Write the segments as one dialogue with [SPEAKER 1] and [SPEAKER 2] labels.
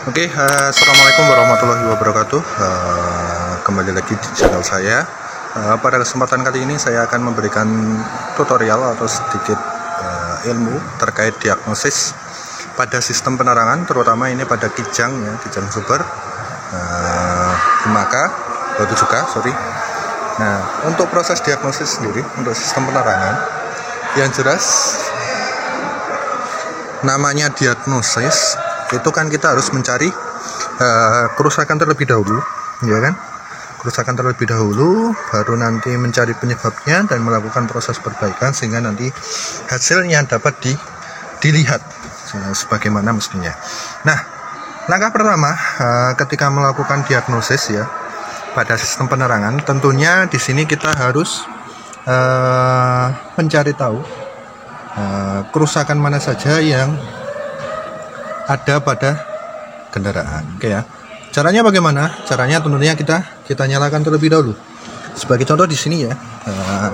[SPEAKER 1] Assalamualaikum warahmatullahi wabarakatuh. Kembali lagi di channel saya. Pada kesempatan kali ini saya akan memberikan tutorial atau sedikit ilmu terkait diagnosis pada sistem penerangan, terutama ini pada kijang ya, kijang super 5K atau 7K, sorry. Nah, untuk proses diagnosis sendiri untuk sistem penerangan, yang jelas namanya diagnosis itu kan kita harus mencari kerusakan terlebih dahulu, ya kan? Kerusakan terlebih dahulu, baru nanti mencari penyebabnya dan melakukan proses perbaikan sehingga nanti hasilnya dapat dilihat sebagaimana mestinya. Nah, langkah pertama ketika melakukan diagnosis ya pada sistem penerangan, tentunya di sini kita harus mencari tahu kerusakan mana saja yang ada pada kendaraan. Oke ya. Caranya bagaimana? Caranya tentunya kita nyalakan terlebih dahulu. Sebagai contoh di sini ya,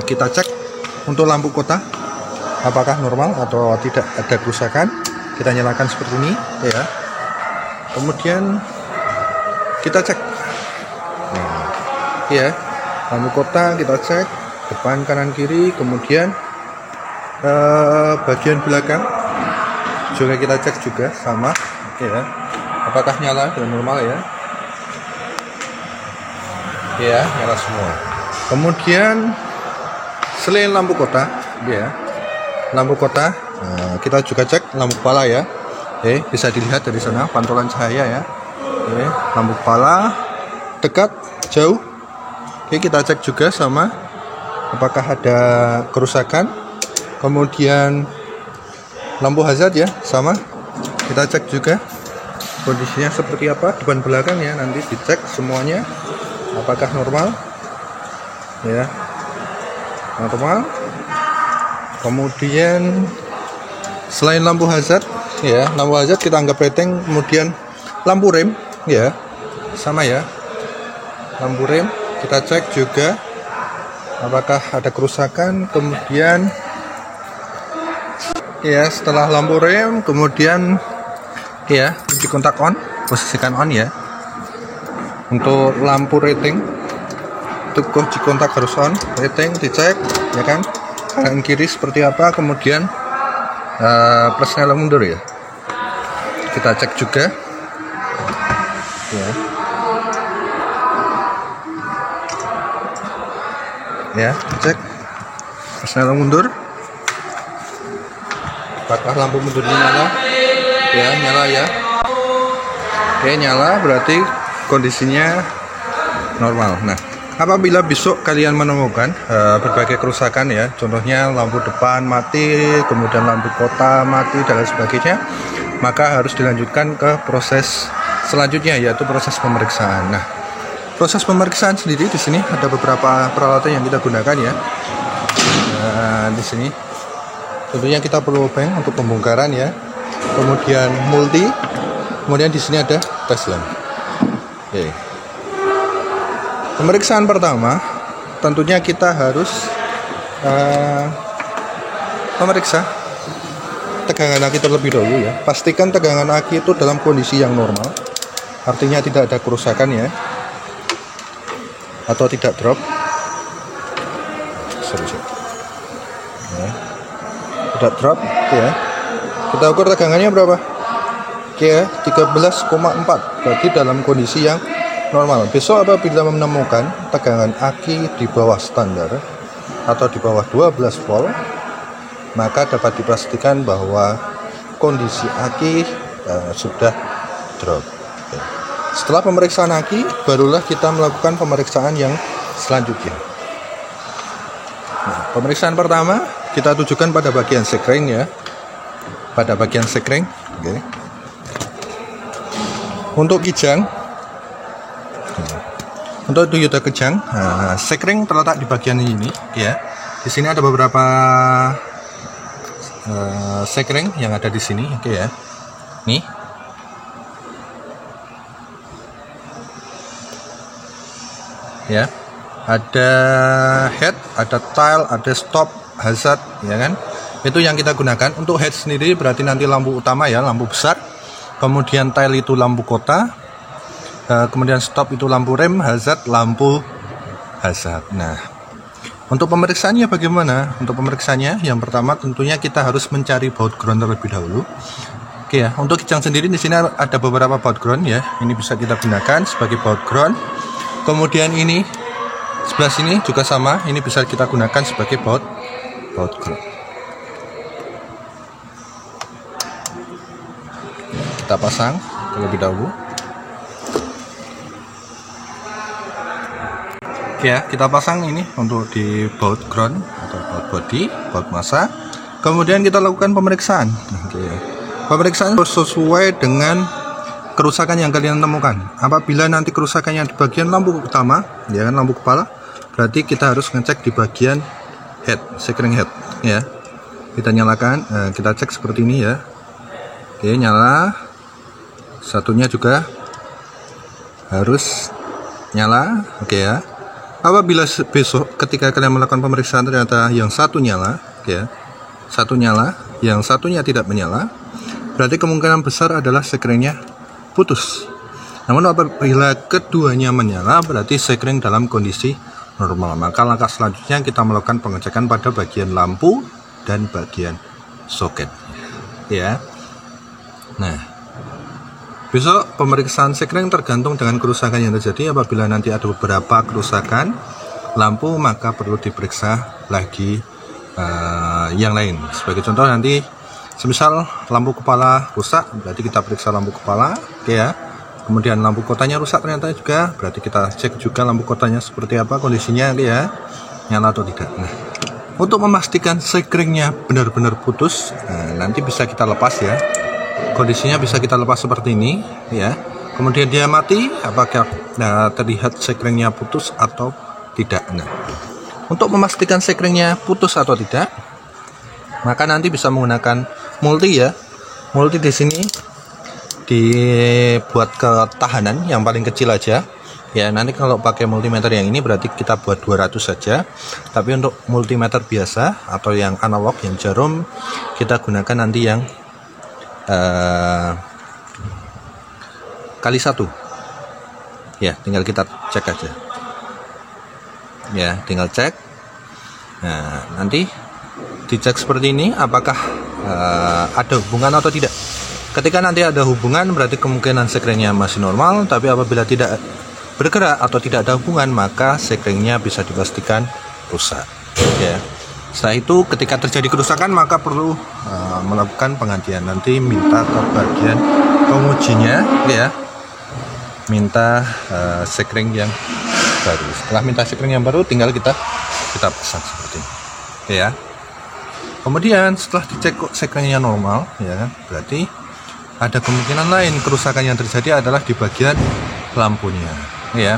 [SPEAKER 1] kita cek untuk lampu kota apakah normal atau tidak ada kerusakan. Kita nyalakan seperti ini ya. Kemudian kita cek. Nah, ya, lampu kota kita cek depan, kanan, kiri, kemudian bagian belakang juga kita cek juga sama, oke ya, apakah nyala dan normal ya, ya nyala semua. Kemudian selain lampu kota, ya lampu kota, kita juga cek lampu kepala ya, bisa dilihat dari sana pantulan cahaya ya, lampu kepala dekat, jauh, kita cek juga sama, apakah ada kerusakan. Kemudian lampu hazard ya sama, kita cek juga kondisinya seperti apa, depan belakang ya, nanti dicek semuanya apakah normal ya, normal. Kemudian selain lampu hazard ya, lampu hazard kita anggap rating. Kemudian lampu rem ya sama ya, lampu rem kita cek juga apakah ada kerusakan. Kemudian ya, setelah lampu rem, kemudian ya kunci kontak on, posisikan on ya. Untuk lampu rating, untuk kunci kontak harus on, rating dicek ya kan, kanan kiri seperti apa. Kemudian plus nyala mundur ya, kita cek juga ya, cek plus nyala mundur. Apakah lampu mundurnya nyala? Ya, nyala ya. Oke, nyala berarti kondisinya normal. Nah, apabila besok kalian menemukan berbagai kerusakan ya, contohnya lampu depan mati, kemudian lampu kota mati dan lain sebagainya, maka harus dilanjutkan ke proses selanjutnya, yaitu proses pemeriksaan. Nah, proses pemeriksaan sendiri di sini ada beberapa peralatan yang kita gunakan ya. Di sini tentunya kita perlu bank untuk pembongkaran ya, kemudian multi, kemudian di sini ada tes lamp. Oke. Pemeriksaan pertama tentunya kita harus memeriksa tegangan aki terlebih dahulu ya. Pastikan tegangan aki itu dalam kondisi yang normal, artinya tidak ada kerusakan ya, atau tidak drop. Tidak drop ya. Kita ukur tegangannya berapa? Oke ya, 13,4, berarti dalam kondisi yang normal. Besok apabila menemukan tegangan aki di bawah standar atau di bawah 12 volt, maka dapat dipastikan bahwa kondisi aki sudah drop. Setelah pemeriksaan aki, barulah kita melakukan pemeriksaan yang selanjutnya. Nah, pemeriksaan pertama kita tujukan pada bagian sekring ya, pada bagian sekring. Oke. Untuk kijang, untuk Toyota kijang, sekring terletak di bagian ini ya. Di sini ada beberapa sekring yang ada di sini, oke ya. Nih, ya, ada head, ada tail, ada stop, hazard ya kan, itu yang kita gunakan. Untuk head sendiri berarti nanti lampu utama ya, lampu besar. kemudian tail itu lampu kota, kemudian stop itu lampu rem, hazard lampu hazard. Nah, untuk pemeriksaannya bagaimana? Untuk pemeriksaannya yang pertama tentunya kita harus mencari baut ground terlebih dahulu. Oke ya, untuk kijang sendiri di sini ada beberapa baut ground ya. Ini bisa kita gunakan sebagai baut ground. Kemudian ini sebelah sini juga sama, ini bisa kita gunakan sebagai baut ground. Kita pasang terlebih dahulu. Oke ya, kita pasang ini untuk di baut ground atau baut body, baut massa. Kemudian kita lakukan pemeriksaan. Oke ya. Pemeriksaan sesuai dengan kerusakan yang kalian temukan. Apabila nanti kerusakannya di bagian lampu utama, ya kan, lampu kepala, berarti kita harus ngecek di bagian head, sekring head ya. Kita nyalakan, kita cek seperti ini ya. Oke, nyala. Satunya juga harus nyala. Oke ya. Apabila besok ketika kalian melakukan pemeriksaan ternyata yang satu nyala, oke ya, satu nyala, yang satunya tidak menyala, berarti kemungkinan besar adalah sekringnya putus. Namun apabila keduanya menyala, berarti sekring dalam kondisi normal. Maka langkah selanjutnya kita melakukan pengecekan pada bagian lampu dan bagian soket ya. Nah, besok pemeriksaan sekring tergantung dengan kerusakan yang terjadi. Apabila nanti ada beberapa kerusakan lampu, maka perlu diperiksa lagi yang lain. Sebagai contoh nanti semisal lampu kepala rusak, berarti kita periksa lampu kepala, oke ya. Kemudian lampu kotanya rusak ternyata juga, berarti kita cek juga lampu kotanya seperti apa kondisinya, oke ya, nyala atau tidak. Nah, untuk memastikan sekringnya benar-benar putus, nanti bisa kita lepas ya. Kondisinya bisa kita lepas seperti ini ya. Kemudian dia mati, apakah terlihat sekringnya putus atau tidak. Nah, untuk memastikan sekringnya putus atau tidak, maka nanti bisa menggunakan multi ya. Multi di sini dibuat ketahanan yang paling kecil aja ya. Nanti kalau pakai multimeter yang ini berarti kita buat 200 saja. Tapi untuk multimeter biasa atau yang analog, yang jarum, kita gunakan nanti yang kali 1 ya. Tinggal kita cek aja ya, tinggal cek. Nah, nanti dicek seperti ini apakah ada hubungan atau tidak. Ketika nanti ada hubungan berarti kemungkinan sekringnya masih normal, tapi apabila tidak bergerak atau tidak ada hubungan maka sekringnya bisa dipastikan rusak ya. Setelah itu ketika terjadi kerusakan maka perlu melakukan penggantian. Nanti minta ke bagian pengujinya ya, minta sekring yang baru. Setelah minta sekring yang baru tinggal kita pasang seperti ini ya. Kemudian setelah dicek kok sekringnya normal ya, berarti ada kemungkinan lain kerusakan yang terjadi adalah di bagian lampunya ya.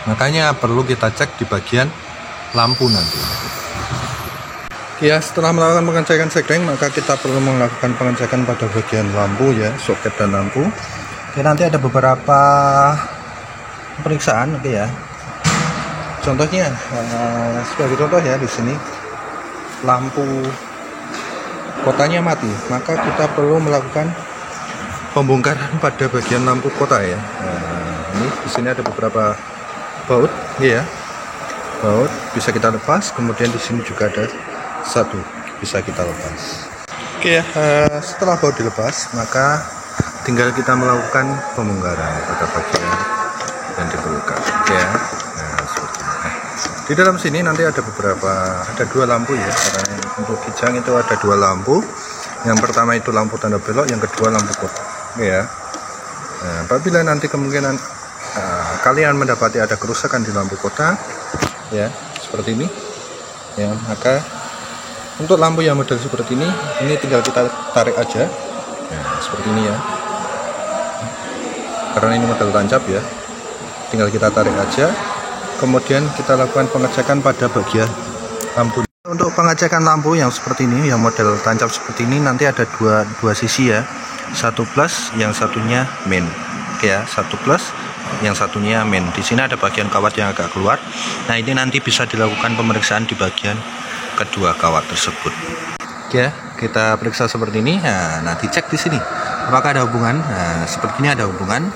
[SPEAKER 1] Makanya perlu kita cek di bagian lampu nanti. Ya, setelah melakukan pengecekan sekring maka kita perlu melakukan pengecekan pada bagian lampu ya, soket dan lampu. Oke, nanti ada beberapa pemeriksaan, oke ya. Contohnya sebagai contoh ya, di sini lampu kotanya mati, maka kita perlu melakukan pembongkaran pada bagian lampu kota ya. Ini di sini ada beberapa baut ya. Baut bisa kita lepas, kemudian di sini juga ada satu bisa kita lepas. Oke ya, setelah baut dilepas maka tinggal kita melakukan pembongkaran pada bagian yang diperlukan. Oke ya. Nah, seperti ini. Nah, di dalam sini nanti ada dua lampu ya. Karena untuk kijang itu ada dua lampu. Yang pertama itu lampu tanda belok, yang kedua lampu kota. Oke ya. Nah, apabila nanti kemungkinan kalian mendapati ada kerusakan di lampu kota ya, seperti ini ya, maka untuk lampu yang model seperti ini tinggal kita tarik aja ya, seperti ini ya. Karena ini model tancap ya, tinggal kita tarik aja, kemudian kita lakukan pengecekan pada bagian lampu. Untuk pengecekan lampu yang seperti ini, yang model tancap seperti ini, nanti ada dua sisi ya, satu plus, yang satunya main. Oke ya, satu plus, yang satunya main. Di sini ada bagian kawat yang agak keluar. Nah, ini nanti bisa dilakukan pemeriksaan di bagian kedua kawat tersebut. Oke ya, kita periksa seperti ini. Nah, dicek di sini. Apakah ada hubungan? Nah, sepertinya ada hubungan.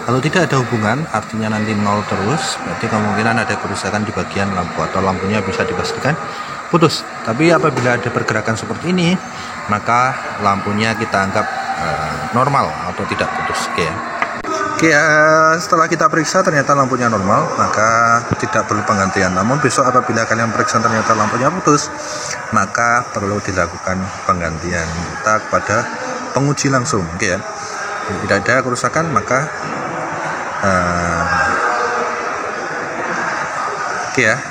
[SPEAKER 1] Kalau tidak ada hubungan, artinya nanti nol terus, berarti kemungkinan ada kerusakan di bagian lampu atau lampunya bisa dipastikan putus. Tapi apabila ada pergerakan seperti ini, maka lampunya kita anggap normal atau tidak putus. Oke, setelah kita periksa ternyata lampunya normal, maka tidak perlu penggantian. Namun besok apabila kalian periksa ternyata lampunya putus, maka perlu dilakukan penggantian. Kita kepada penguji langsung, ya. Tidak ada kerusakan, maka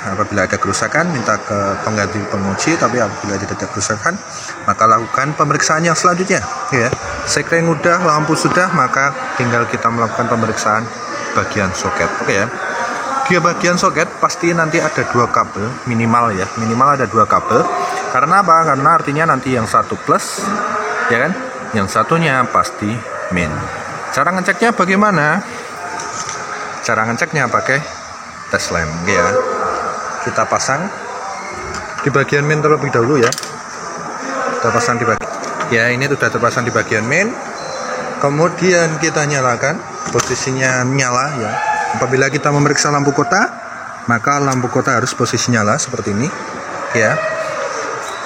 [SPEAKER 1] apabila ada kerusakan minta ke pengganti penguji, tapi apabila tidak ada kerusakan maka lakukan pemeriksaan yang selanjutnya, ya. Sekring udah, lampu sudah, maka tinggal kita melakukan pemeriksaan bagian soket. Ya. Di bagian soket pasti nanti ada 2 kabel minimal, ya. Minimal ada 2 kabel. Karena apa? Karena artinya nanti yang satu plus, ya kan? Yang satunya pasti min. Cara ngeceknya bagaimana? Cara ngeceknya pakai tes lem, ya. Kita pasang di bagian main terlebih dahulu, ya. Kita pasang di bagian, ya, ini sudah terpasang di bagian main. Kemudian kita nyalakan, posisinya nyala, ya. Apabila kita memeriksa lampu kota, maka lampu kota harus posisi nyala seperti ini, ya.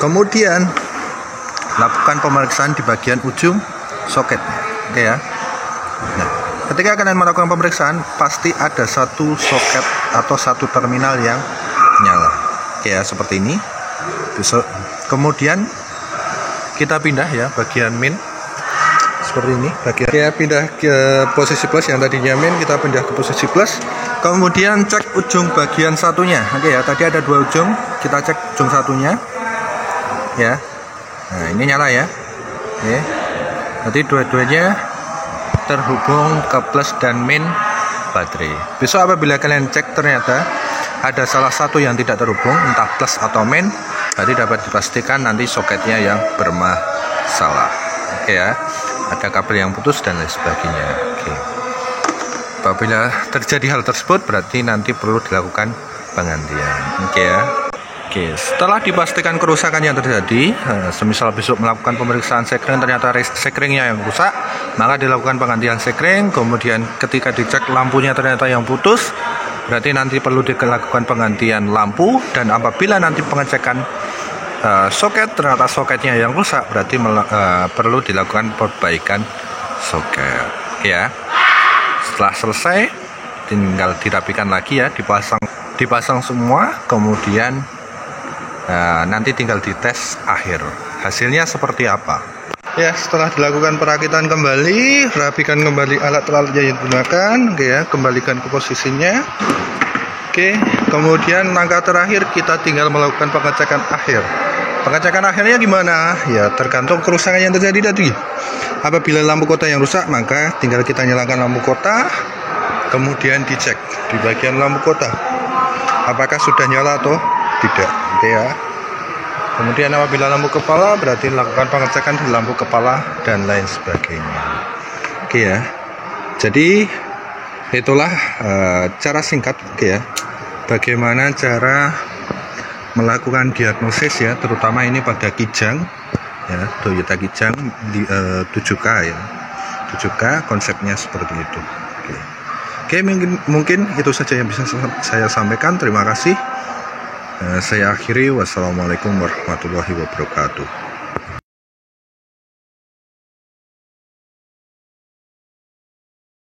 [SPEAKER 1] Kemudian lakukan pemeriksaan di bagian ujung soket, ya. Nah, ketika kalian melakukan pemeriksaan, pasti ada satu soket atau satu terminal yang nyala, ya, seperti ini. Kemudian kita pindah, ya, bagian min seperti ini, bagian, ya, pindah ke posisi plus. Yang tadinya min kita pindah ke posisi plus. Kemudian cek ujung bagian satunya, oke, ya. Tadi ada 2 ujung, kita cek ujung satunya, ya. Nah, ini nyala, ya. Oke. Nanti dua-duanya terhubung ke plus dan min baterai. Besok apabila kalian cek ternyata ada salah satu yang tidak terhubung, entah plus atau min, berarti dapat dipastikan nanti soketnya yang bermasalah. Oke, ya. Ada kabel yang putus dan lain sebagainya. Oke. Apabila terjadi hal tersebut, berarti nanti perlu dilakukan penggantian. Oke, ya. Oke, setelah dipastikan kerusakan yang terjadi, semisal besok melakukan pemeriksaan sekring ternyata sekringnya yang rusak, maka dilakukan penggantian sekring. Kemudian ketika dicek lampunya ternyata yang putus, berarti nanti perlu dilakukan penggantian lampu. Dan apabila nanti pengecekan soket ternyata soketnya yang rusak, berarti perlu dilakukan perbaikan soket, ya. Setelah selesai tinggal dirapikan lagi, ya, dipasang semua, kemudian nanti tinggal dites akhir hasilnya seperti apa, ya. Setelah dilakukan perakitan kembali, rapikan kembali alat-alat yang digunakan, oke, ya, kembalikan ke posisinya. Oke, kemudian langkah terakhir kita tinggal melakukan pengecekan akhir. Pengecekan akhirnya gimana? Ya, tergantung kerusakan yang terjadi tadi. Apabila lampu kota yang rusak, maka tinggal kita nyalakan lampu kota, kemudian dicek di bagian lampu kota apakah sudah nyala atau tidak, oke, ya. Kemudian apabila lampu kepala, berarti lakukan pengecekan di lampu kepala dan lain sebagainya, oke, ya. Jadi itulah cara singkat, oke, ya, bagaimana cara melakukan diagnosis, ya, terutama ini pada Kijang, ya, Toyota Kijang di 7K, ya, 7K konsepnya seperti itu. Oke, mungkin itu saja yang bisa saya sampaikan. Terima kasih. Saya akhiri. Wassalamualaikum warahmatullahi wabarakatuh.